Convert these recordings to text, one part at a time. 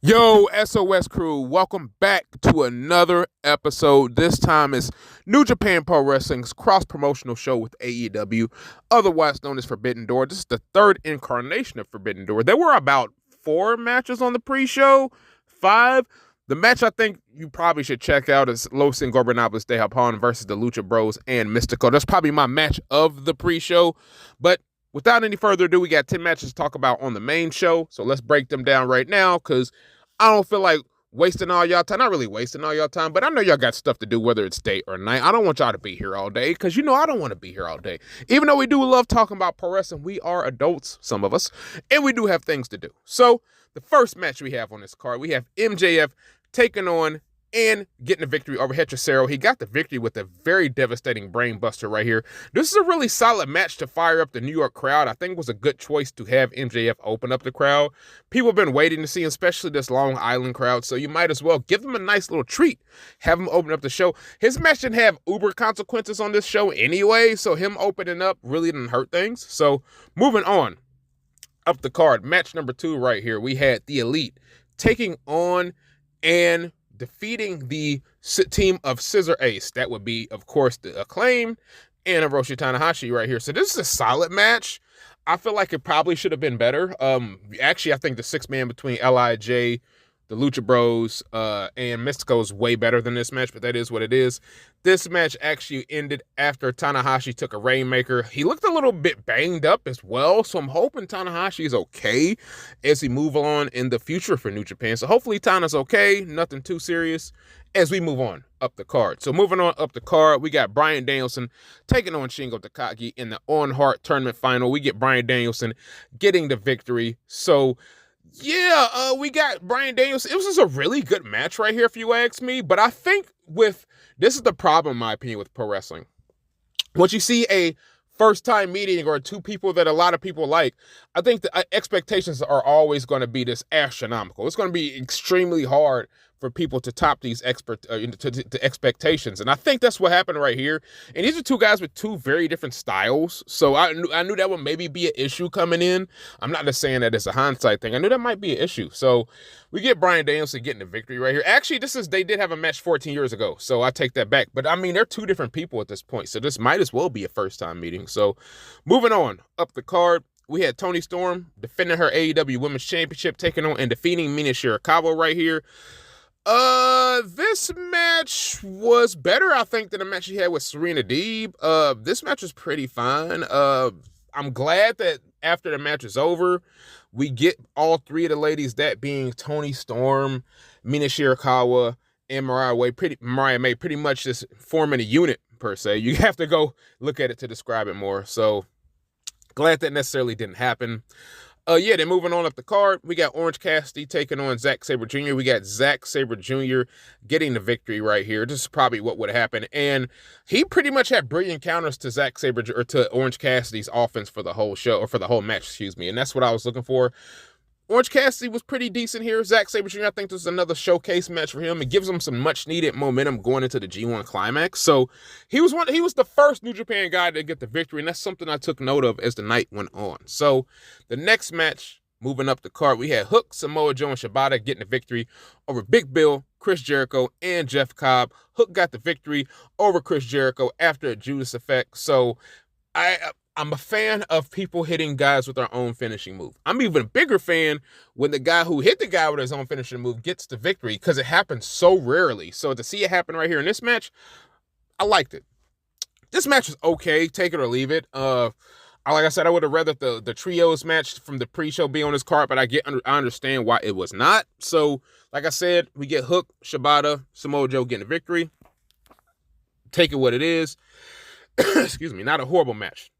Yo, SOS crew, welcome back to another episode. This time is New Japan Pro Wrestling's cross-promotional show with AEW, otherwise known as Forbidden Door. This is the third incarnation of Forbidden Door. There were about 4 matches on the pre-show, 5. The match I think you probably should check out is Los Ingobernables de Japon versus the Lucha Bros and Mistico. That's probably my match of the pre-show, but without any further ado, we got 10 matches to talk about on the main show, so let's break them down right now, because I don't feel like wasting all y'all time. Not really wasting all y'all time, but I know y'all got stuff to do, whether it's day or night. I don't want y'all to be here all day, because I don't want to be here all day. Even though we do love talking about pro wrestling, we are adults, some of us, and we do have things to do. So, the first match we have on this card, we have MJF taking on and getting a victory over Hechicero. He got the victory with a very devastating brainbuster right here. This is a really solid match to fire up the New York crowd. I think it was a good choice to have MJF open up the crowd. People have been waiting to see, especially this Long Island crowd, so you might as well give them a nice little treat. Have him open up the show. His match didn't have uber consequences on this show anyway, so him opening up really didn't hurt things. So moving on up the card, match number 2 right here, we had the Elite taking on and defeating the team of Scissor Ace. That would be, of course, the Acclaim and Hiroshi Tanahashi right here. So this is a solid match. I feel like it probably should have been better. Actually, I think the 6-man between LIJ, the Lucha Bros, and Mistico is way better than this match, but that is what it is. This match actually ended after Tanahashi took a Rainmaker. He looked a little bit banged up as well, so I'm hoping Tanahashi is okay as he move on in the future for New Japan. So hopefully Tana's okay, nothing too serious as we move on up the card. So moving on up the card, we got Bryan Danielson taking on Shingo Takagi in the On Heart tournament final. We get Bryan Danielson getting the victory. So yeah, we got Bryan Danielson. It was just a really good match right here, if you ask me. But I think this is the problem, in my opinion, with pro wrestling. Once you see a first-time meeting or 2 people that a lot of people like, I think the expectations are always going to be this astronomical. It's going to be extremely hard for people to top these expectations. And I think that's what happened right here. And these are 2 guys with 2 very different styles. So I knew that would maybe be an issue coming in. I'm not just saying that it's a hindsight thing. I knew that might be an issue. So we get Bryan Danielson getting the victory right here. Actually, they did have a match 14 years ago. So I take that back. But I mean, they're 2 different people at this point. So this might as well be a first-time meeting. So moving on up the card, we had Toni Storm defending her AEW Women's Championship, taking on and defeating Mina Shirakawa right here. This match was better, I think, than the match she had with Serena Deeb. This match was pretty fine. I'm glad that after the match is over, we get all 3 of the ladies, that being Toni Storm, Mina Shirakawa, and Mariah May, pretty much just forming a unit, per se. You have to go look at it to describe it more. So, glad that necessarily didn't happen. Then moving on up the card, we got Orange Cassidy taking on Zack Sabre Jr. We got Zack Sabre Jr. getting the victory right here. This is probably what would happen. And he pretty much had brilliant counters to to Orange Cassidy's offense for the whole show, or for the whole match, excuse me. And that's what I was looking for. Orange Cassidy was pretty decent here. Zack Sabre Jr., I think this is another showcase match for him. It gives him some much-needed momentum going into the G1 Climax. So he was the first New Japan guy to get the victory, and that's something I took note of as the night went on. So the next match, moving up the card, we had Hook, Samoa Joe, and Shibata getting the victory over Big Bill, Chris Jericho, and Jeff Cobb. Hook got the victory over Chris Jericho after a Judas effect. So I'm a fan of people hitting guys with their own finishing move. I'm even a bigger fan when the guy who hit the guy with his own finishing move gets the victory, because it happens so rarely. So to see it happen right here in this match, I liked it. This match is okay, take it or leave it. Like I said, I would have rather the trios match from the pre-show be on this card, but I understand why it was not. So, like I said, we get Hook, Shibata, Samoa Joe getting the victory. Take it what it is. Excuse me, not a horrible match.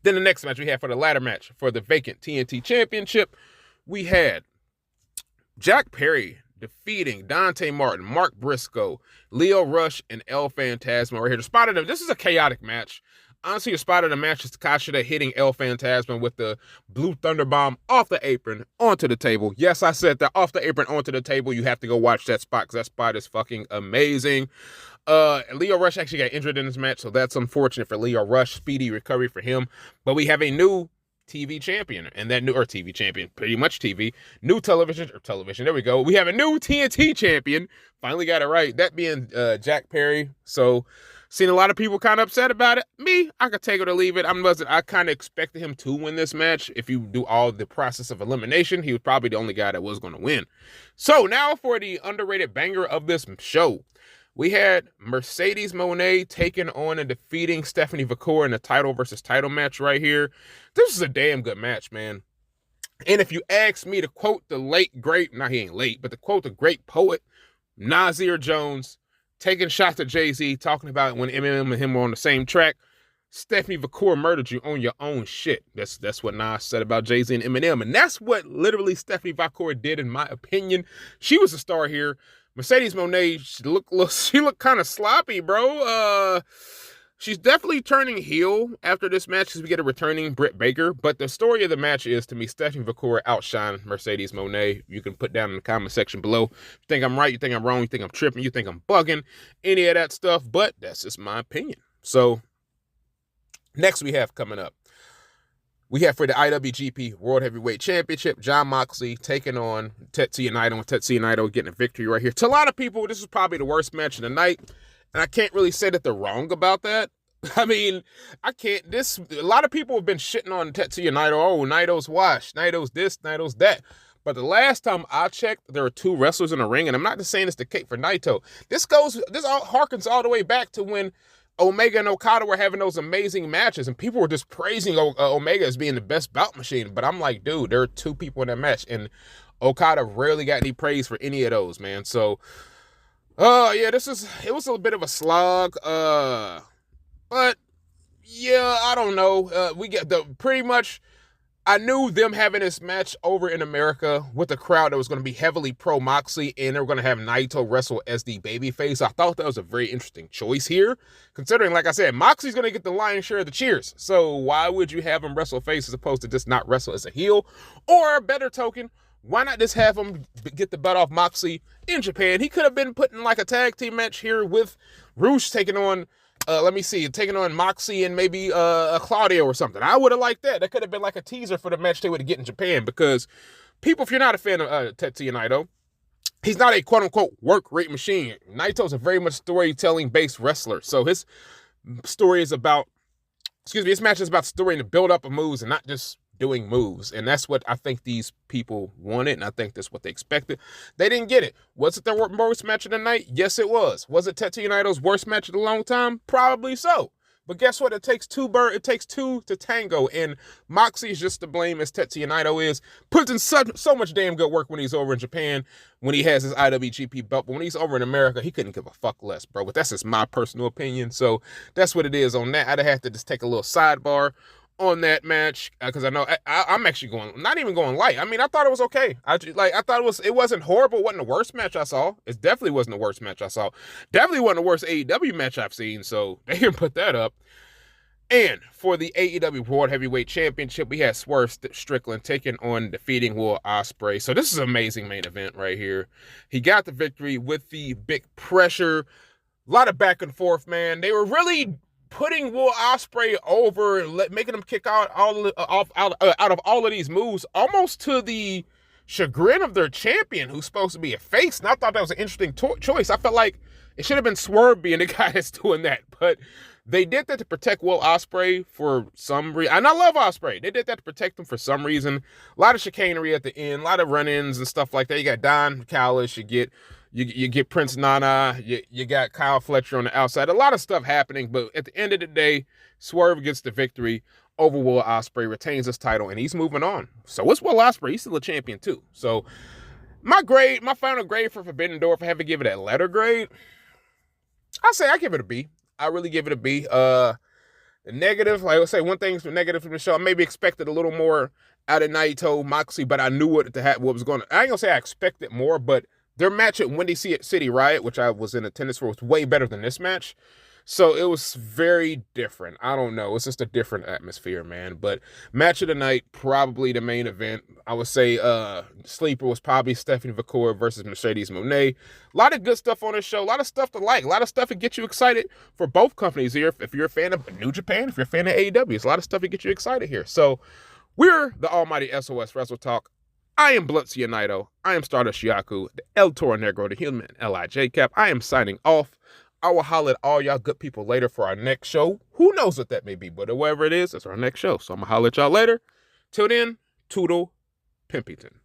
Then the next match we had for the ladder match for the vacant TNT Championship, we had Jack Perry defeating Dante Martin, Mark Briscoe, Leo Rush, and El Phantasmo right here. The spot of this is a chaotic match. Honestly, the spot of the match is Takashita hitting El Phantasmo with the Blue Thunder Bomb off the apron onto the table. Yes, I said that, off the apron onto the table. You have to go watch that spot, because that spot is fucking amazing. Leo Rush actually got injured in this match, so that's unfortunate for Leo Rush. Speedy recovery for him. But we have a new TV champion, and that new, or TV champion, pretty much TV, new television, there we go. We have a new TNT champion, finally got it right, that being Jack Perry. So, seen a lot of people kind of upset about it. Me, I could take it or leave it. I kind of expected him to win this match. If you do all the process of elimination, he was probably the only guy that was going to win. So, now for the underrated banger of this show. We had Mercedes Moné taking on and defeating Stephanie Vacour in a title versus title match right here. This is a damn good match, man. And if you ask me to quote the late, great, not he ain't late, but to quote the great poet, Nasir Jones, taking shots at Jay-Z, talking about when Eminem and him were on the same track, Stephanie Vacour murdered you on your own shit. That's what Nas said about Jay-Z and Eminem. And that's what literally Stephanie Vacour did, in my opinion. She was a star here. Mercedes Moné, she looked kind of sloppy, bro. She's definitely turning heel after this match because we get a returning Britt Baker. But the story of the match is, to me, Stephanie Vacour outshined Mercedes Moné. You can put down in the comment section below. You think I'm right, you think I'm wrong, you think I'm tripping, you think I'm bugging, any of that stuff. But that's just my opinion. So, next we have coming up, we have for the IWGP World Heavyweight Championship, Jon Moxley taking on Tetsuya Naito, and Tetsuya Naito getting a victory right here. To a lot of people, this is probably the worst match of the night, and I can't really say that they're wrong about that. I mean, a lot of people have been shitting on Tetsuya Naito. Oh, Naito's washed, Naito's this, Naito's that. But the last time I checked, there were two wrestlers in the ring, and I'm not just saying it's the case for Naito. This all harkens all the way back to when Omega and Okada were having those amazing matches, and people were just praising Omega as being the best bout machine. But I'm like, dude, there are two people in that match, and Okada rarely got any praise for any of those, man. So, yeah, it was a bit of a slog. But yeah, I don't know. We get pretty much. I knew them having this match over in America with a crowd that was going to be heavily pro Moxley, and they were going to have Naito wrestle as the babyface. I thought that was a very interesting choice here, considering, like I said, Moxley's going to get the lion's share of the cheers. So why would you have him wrestle face as opposed to just not wrestle as a heel? Or, a better token, why not just have him get the butt off Moxley in Japan? He could have been put in like a tag team match here with Rush taking on taking on Moxie and maybe Claudio or something. I would have liked that. That could have been like a teaser for the match they would get in Japan, because people, if you're not a fan of Tetsuya Naito, he's not a quote-unquote work rate machine. Naito's a very much storytelling-based wrestler. So his story is about, his match is about story and the build-up of moves and not just doing moves. And that's what I think these people wanted, and I think that's what they expected. They didn't get it. Was it their worst match of the night? Yes, it was. Was it Tetsuya Naito's worst match of a long time? Probably so. But guess what? It takes two to tango, and Moxie's just to blame as Tetsuya Naito is. Puts in so much damn good work when he's over in Japan, when he has his IWGP belt. But when he's over in America, he couldn't give a fuck less, bro. But that's just my personal opinion. So that's what it is on that. I'd have to just take a little sidebar on that match, because I know I'm actually not even going light. I mean, I thought it was okay. I thought it wasn't horrible. It wasn't the worst match I saw. It definitely wasn't the worst match I saw. Definitely wasn't the worst AEW match I've seen. So they can put that up. And for the AEW World Heavyweight Championship, we had Swerve Strickland taking on defeating Will Ospreay. So this is an amazing main event right here. He got the victory with the big pressure. A lot of back and forth, man. They were really putting Will Ospreay over, making him kick out of all of these moves, almost to the chagrin of their champion, who's supposed to be a face. And I thought that was an interesting choice. I felt like it should have been Swerve being the guy that's doing that, but they did that to protect Will Ospreay for some reason. And I love Ospreay. They did that to protect him for some reason. A lot of chicanery at the end, a lot of run-ins and stuff like that. You got Don Callis, you get Prince Nana, you got Kyle Fletcher on the outside. A lot of stuff happening, but at the end of the day, Swerve gets the victory over Will Ospreay, retains his title, and he's moving on. So what's Will Ospreay? He's still a champion too. So my final grade for Forbidden Door, if I have to give it a letter grade, I give it a B. I really give it a B. The negative, like I would say, one thing negative from the show, I maybe expected a little more out of Naito, Moxley, but I knew what was going to. I ain't gonna say I expected more, but their match at Windy City Riot, which I was in attendance for, was way better than this match. So it was very different. I don't know. It's just a different atmosphere, man. But match of the night, probably the main event. I would say sleeper was probably Stephanie Vacour versus Mercedes Moné. A lot of good stuff on this show. A lot of stuff to like. A lot of stuff to get you excited for both companies here. If you're a fan of New Japan, if you're a fan of AEW, it's a lot of stuff to get you excited here. So We're the almighty SOS Wrestle Talk. I am Blutsia Naito. I am Stardust Yaku, the El Toro Negro, the human LIJ Cap. I am signing off. I will holler at all y'all good people later for our next show. Who knows what that may be, but whoever it is, that's our next show. So I'm going to holler at y'all later. Till then, Toodle Pimpington.